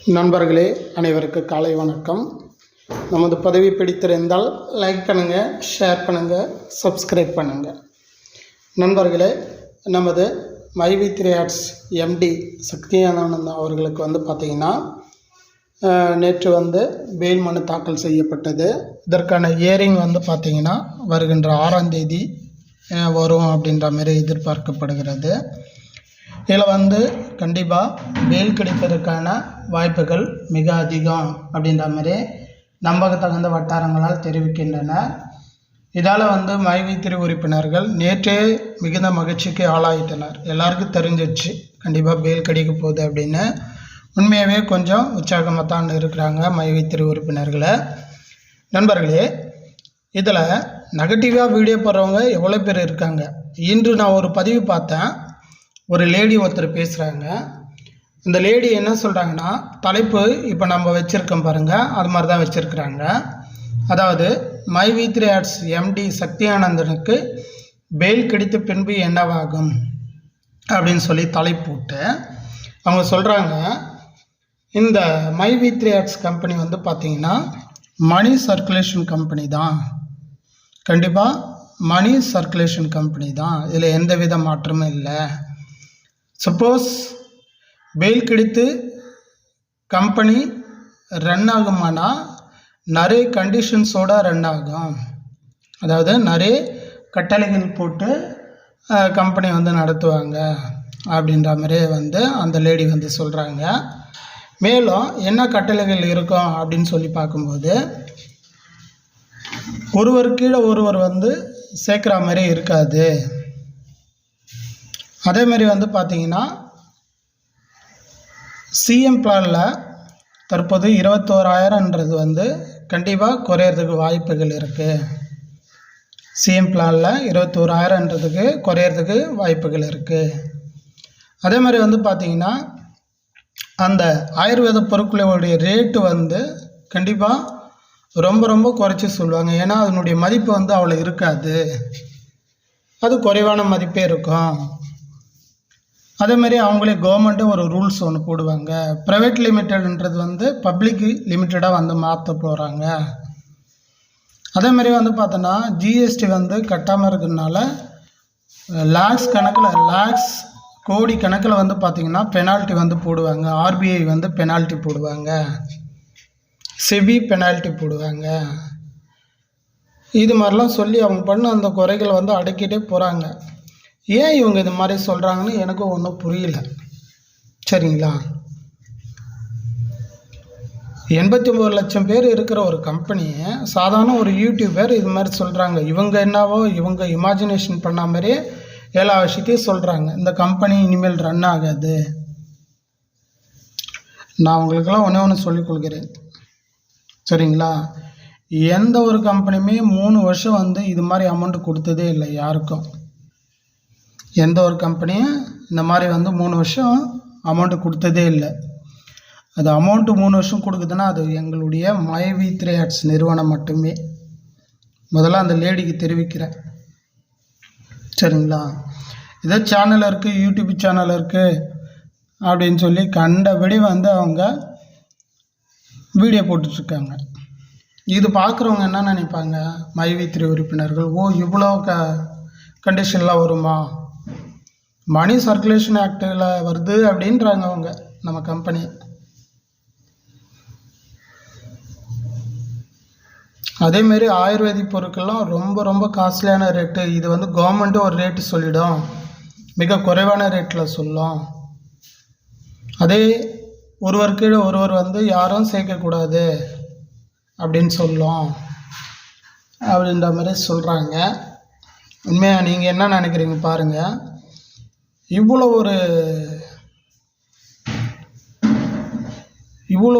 நண்பர்களே அனைவருக்கு காலை வணக்கம். நமது பதவி பிடித்திருந்தால் லைக் பண்ணுங்கள், ஷேர் பண்ணுங்கள், சப்ஸ்கிரைப் பண்ணுங்கள். நண்பர்களே, நமது மைவி3 ஆர்ட்ஸ் எம்டி சக்தியானந்த் அவர்களுக்கு பார்த்திங்கன்னா நேற்று பெயில் மனு தாக்கல் செய்யப்பட்டது. இதற்கான ஹியரிங் பார்த்திங்கன்னா வருகின்ற 6ஆம் தேதி வரும் அப்படின்ற மாதிரி எதிர்பார்க்கப்படுகிறது. இதில் கண்டிப்பாக பெயில் கிடைப்பதற்கான வாய்ப்புகள் மிக அதிகம் அப்படின்ற மாதிரி நம்பகத்தகுந்த வட்டாரங்களால் தெரிவிக்கின்றன. இதால் மைவி3 உறுப்பினர்கள் நேற்றே மிகுந்த மகிழ்ச்சிக்கு ஆளாயிட்டனர். எல்லாருக்கும் தெரிஞ்சிச்சு கண்டிப்பாக பெயில் கிடைக்க போகுது அப்படின்னு. உண்மையாகவே கொஞ்சம் உற்சாகமாக தான் இருக்கிறாங்க மைவி3 உறுப்பினர்களை. நண்பர்களே, இதில் நெகட்டிவாக வீடியோ போடுறவங்க எவ்வளோ பேர் இருக்காங்க. இன்று நான் ஒரு பதிவு பார்த்தேன். ஒரு லேடி ஒருத்தர் பேசுகிறாங்க. இந்த லேடி என்ன சொல்கிறாங்கன்னா, தலைப்பு இப்போ நம்ம வச்சுருக்கோம் பாருங்கள், அது மாதிரி தான் வச்சுருக்குறாங்க. அதாவது மைவி3 ஆர்ட்ஸ் எம்டி சக்தியானந்தனுக்கு பெயில் கிடைத்த பின்பு என்னவாகும் அப்படின்னு சொல்லி தலைப்பு போட்டு அவங்க சொல்கிறாங்க. இந்த மைவி3 ஆர்ட்ஸ் கம்பெனி பார்த்திங்கன்னா மணி சர்க்குலேஷன் கம்பெனி தான். கண்டிப்பாக மணி சர்க்குலேஷன் கம்பெனி தான். இதில் எந்த வித மாற்றமும் இல்லை. சப்போஸ் பெயில் கிடைத்து கம்பெனி ரன் ஆகுமானால் நிறைய கண்டிஷன்ஸோடு ரன் ஆகும். அதாவது நிறைய கட்டளைகள் போட்டு கம்பெனி நடத்துவாங்க அப்படின்ற மாதிரி அந்த லேடி சொல்கிறாங்க. மேலும் என்ன கட்டளைகள் இருக்கும் அப்படின்னு சொல்லி பார்க்கும்போது, ஒருவர் கீழே ஒருவர் சேர்க்குற மாதிரி இருக்காது. அதேமாரி பார்த்திங்கன்னா சிஎம் பிளானில் தற்போது 21,000ன்றது கண்டிப்பாக குறையிறதுக்கு வாய்ப்புகள் இருக்குது. சிஎம் பிளானில் 21,000ன்றதுக்கு குறையிறதுக்கு வாய்ப்புகள் இருக்குது. அதே மாதிரி பார்த்திங்கன்னா அந்த ஆயுர்வேத பொருட்களுடைய ரேட்டு கண்டிப்பாக ரொம்ப ரொம்ப குறைச்சி சொல்லுவாங்க. ஏன்னா அதனுடைய மதிப்பு அவ்வளோ இருக்காது, அது குறைவான மதிப்பே இருக்கும். அதேமாரி அவங்களே கவர்மெண்ட்டு ஒரு ரூல்ஸ் ஒன்று போடுவாங்க. ப்ரைவேட் லிமிட்டடுன்றது பப்ளிக் லிமிட்டடாக மாற்ற போகிறாங்க. அதேமாரி பார்த்தோன்னா ஜிஎஸ்டி கட்டாமல் இருக்கிறதுனால லேக்ஸ் கோடி கணக்கில் பார்த்திங்கன்னா பெனால்ட்டி போடுவாங்க. ஆர்பிஐ பெனால்ட்டி போடுவாங்க, செபி பெனால்ட்டி போடுவாங்க. இது மாதிரிலாம் சொல்லி அவங்க பண்ண அந்த குறைகளை அடக்கிட்டே போகிறாங்க. ஏன் இவங்க இது மாதிரி சொல்கிறாங்கன்னு எனக்கும் ஒன்றும் புரியல. சரிங்களா, 89 லட்சம் பேர் இருக்கிற ஒரு கம்பெனியை சாதாரண ஒரு யூடியூபர் இது மாதிரி சொல்கிறாங்க. இவங்க என்னவோ இவங்க இமேஜினேஷன் பண்ண மாதிரியே எல்லா விஷயத்தையும் சொல்கிறாங்க. இந்த கம்பெனி இனிமேல் ரன் ஆகாது. நான் உங்களுக்கெல்லாம் ஒன்று சொல்லிக் கொள்கிறேன். சரிங்களா, எந்த ஒரு கம்பெனியுமே 3 வருஷம் இது மாதிரி அமௌண்ட் கொடுத்ததே இல்லை யாருக்கும். எந்த ஒரு கம்பெனியும் இந்த மாதிரி 3 வருஷம் அமௌண்ட்டு கொடுத்ததே இல்லை. அது அமௌண்ட்டு 3 வருஷம் கொடுக்குதுன்னா அது எங்களுடைய மைவி3 ஆர்ட்ஸ் நிறுவனம் மட்டுமே. முதல்ல அந்த லேடிக்கு தெரிவிக்கிறேன். சரிங்களா, ஏதோ சேனல் இருக்குது, யூடியூப் சேனல் இருக்குது அப்படின்னு சொல்லி கண்டபடி அவங்க வீடியோ போட்டுட்ருக்காங்க. இது பார்க்குறவங்க என்ன நினைப்பாங்க, மைவி3 உறுப்பினர்கள், ஓ இவ்வளோ கண்டிஷன்லாம் வருமா, மணி சர்க்குலேஷன் ஆக்டில் வருது அப்படின்றாங்க அவங்க நம்ம கம்பெனி. அதேமாரி ஆயுர்வேதிக் பொருட்கள்லாம் ரொம்ப ரொம்ப காஸ்ட்லியான ரேட்டு. இது கவர்மெண்ட்டு ஒரு ரேட்டு சொல்லிடும், மிக குறைவான ரேட்டில் சொல்லும். அதே ஒருவர் கீழே ஒருவர் யாரும் சேர்க்கக்கூடாது அப்படின்னு சொல்லும் அப்படின்ற மாதிரி சொல்கிறாங்க. உண்மையாக நீங்கள் என்ன நினைக்கிறீங்க பாருங்கள். இவ்வளோ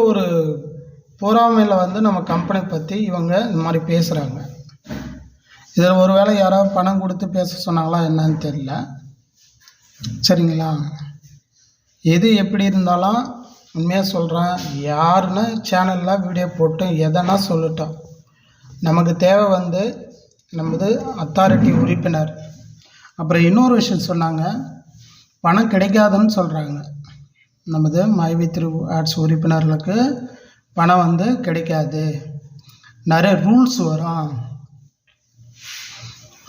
ஒரு பொறாமையில் நம்ம கம்பெனி பற்றி இவங்க இந்த மாதிரி பேசுகிறாங்க. இதில் ஒரு வேளை யாராவது பணம் கொடுத்து பேச சொன்னாங்களா என்னன்னு தெரியல. சரிங்களா, எது எப்படி இருந்தாலும் உண்மையாக சொல்கிறேன், யாருன்னு சேனலில் வீடியோ போட்டு எதனா சொல்லட்டும், நமக்கு தேவை நமது அத்தாரிட்டி உறுப்பினர். அப்புறம் இன்னொரு விஷயம் சொன்னாங்க, பணம் கிடைக்காதுன்னு சொல்கிறாங்க. நமது மைவி த்ரூ ஆட்ஸ் உறுப்பினர்களுக்கு பணம் வந்து கிடைக்காது, நிறைய ரூல்ஸ் வரும்.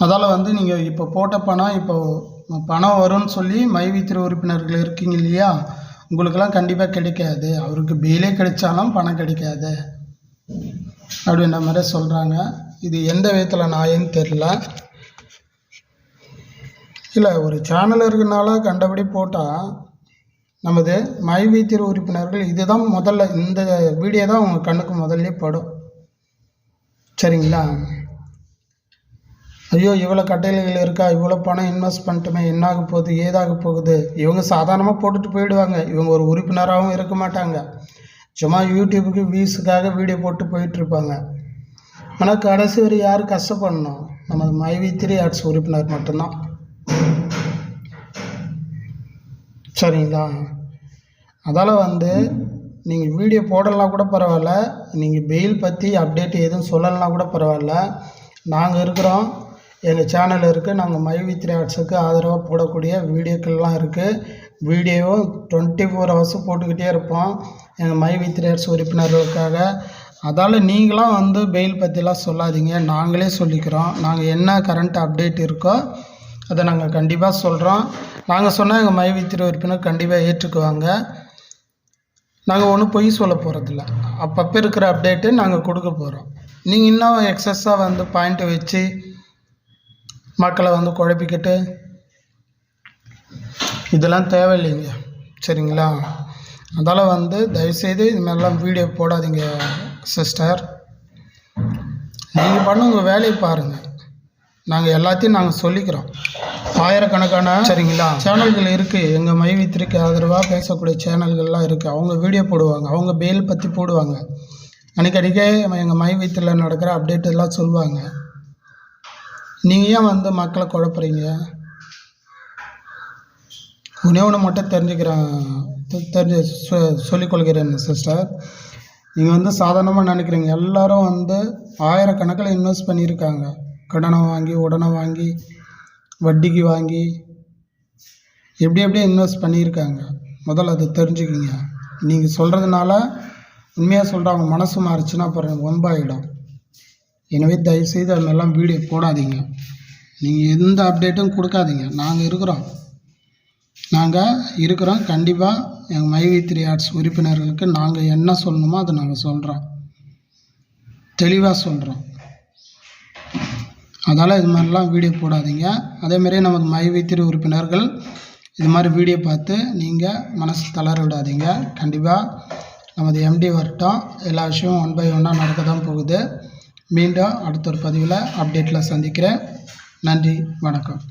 அதால் வந்து நீங்கள் இப்போ போட்ட பணம் வரும்னு சொல்லி மைவி த்ரூ உறுப்பினர்கள் இருக்கீங்க இல்லையா, உங்களுக்கெல்லாம் கண்டிப்பாக கிடைக்காது. அவருக்கு பெயிலே கிடைச்சாலும் பணம் கிடைக்காது அப்படின்ற மாதிரி சொல்கிறாங்க. இது எந்த விதத்தில் நியாயம்னு தெரில. இல்லை, ஒரு சேனல் இருக்குனால கண்டபடி போட்டால் நமது மைவி த்ரூ உறுப்பினர்கள் இதுதான் முதல்ல, இந்த வீடியோ தான் உங்கள் கண்ணுக்கு முதல்ல படும். சரிங்களா? ஐயோ இவ்வளோ கட்டளைகள் இருக்கா, இவ்வளோ பணம் இன்வெஸ்ட் பண்ணிட்டுமே, என்னாக போகுது ஏதாக போகுது. இவங்க சாதாரணமாக போட்டுட்டு போயிடுவாங்க. இவங்க ஒரு உறுப்பினராகவும் இருக்க மாட்டாங்க. சும்மா யூடியூபுக்கு வியூஸுக்காக வீடியோ போட்டு போயிட்டுருப்பாங்க. ஆனால் கடைசி வரை யார் கஷ்டப்படணும்? நமது மைவி த்ரூ ஆட்ஸ் உறுப்பினர் மட்டும்தான். சரிங்களா? அதால் வந்து நீங்கள் வீடியோ போடலாம் கூட பரவாயில்ல, நீங்கள் பெயில் பற்றி அப்டேட் எதுவும் சொல்லலாம் கூட பரவாயில்ல, நாங்கள் இருக்கிறோம், எங்கள் சேனல் இருக்குது. நாங்கள் மைவி த்ரூ ஆட்ஸுக்கு ஆதரவாக போடக்கூடிய வீடியோக்கள்லாம் இருக்குது. வீடியோவும் 24 hours போட்டுக்கிட்டே இருப்போம் எங்கள் மைவி த்ரூ ஆட்ஸ் உறுப்பினர்களுக்காக. அதால் நீங்களாம் வந்து பெயில் பற்றிலாம் சொல்லாதீங்க, நாங்களே சொல்லிக்கிறோம். நாங்கள் என்ன கரண்ட் அப்டேட் இருக்கோ அதை நாங்கள் கண்டிப்பாக சொல்கிறோம். நாங்கள் சொன்னால் எங்கள் மைவி த்ரூ உறுப்பினர் கண்டிப்பாக ஏற்றுக்குவாங்க. நாங்கள் ஒன்றும் பொய் சொல்ல போகிறதில்ல. அப்பப்போ இருக்கிற அப்டேட்டு நாங்கள் கொடுக்க போகிறோம். நீங்கள் இன்னும் எக்ஸஸாக வந்து பாயிண்ட்டை வச்சு மக்களை வந்து குழப்பிக்கிட்டு இதெல்லாம் தேவையில்லைங்க. சரிங்களா? அதால் வந்து தயவுசெய்து இது மாதிரிலாம் வீடியோ போடாதீங்க சிஸ்டர். நீங்கள் பண்ண உங்கள் வேலையை பாருங்கள். நாங்கள் எல்லாத்தையும் நாங்கள் சொல்லிக்கிறோம். ஆயிரக்கணக்கான சரிங்களா சேனல்கள் இருக்குது. எங்கள் மைவி த்ரூக்கு ஆதரவாக பேசக்கூடிய சேனல்கள்லாம் இருக்குது. அவங்க வீடியோ போடுவாங்க, அவங்க பெயில் பற்றி போடுவாங்க. அன்றைக்கடிக்கே எங்கள் மைவி த்ரூவில் நடக்கிற அப்டேட் எல்லாம் சொல்லுவாங்க. நீங்கள் ஏன் வந்து மக்களை குழப்புறீங்க? ஒன்று மட்டும் சொல்லிக்கொள்கிறேன் சிஸ்டர். நீங்கள் வந்து சாதாரணமாக நினைக்கிறீங்க. எல்லோரும் வந்து ஆயிரக்கணக்கில் இன்வெஸ்ட் பண்ணியிருக்காங்க. கடனை வாங்கி, உடனே வாங்கி, வட்டிக்கு வாங்கி, எப்படி இன்வெஸ்ட் பண்ணியிருக்காங்க. முதல்ல அதை தெரிஞ்சுக்கிங்க. நீங்கள் சொல்கிறதுனால உண்மையாக சொல்கிற அவங்க மனசு மாறிச்சுன்னா அப்புறம் வம்பாயிடும். எனவே தயவுசெய்து அது மாதிரிலாம் வீடியோ போடாதீங்க. நீங்கள் எந்த அப்டேட்டும் கொடுக்காதீங்க. நாங்கள் இருக்கிறோம். கண்டிப்பாக எங்கள் மைவி த்ரூ ஆட்ஸ் உறுப்பினர்களுக்கு நாங்கள் என்ன சொல்லணுமோ அதை நாங்கள் சொல்கிறோம், தெளிவாக சொல்கிறோம். அதால் இது மாதிரிலாம் வீடியோ போடாதீங்க. அதேமாரி நமது மைவி த்ரூ உறுப்பினர்கள் இது மாதிரி வீடியோ பார்த்து நீங்கள் மனசு தளர விடாதீங்க. கண்டிப்பாக நமது எம்டி வரட்டும், எல்லா விஷயமும் 1 by 1 நடக்க தான் போகுது. மீண்டும் அடுத்த ஒரு பதிவில் அப்டேட்டில் சந்திக்கிறேன். நன்றி, வணக்கம்.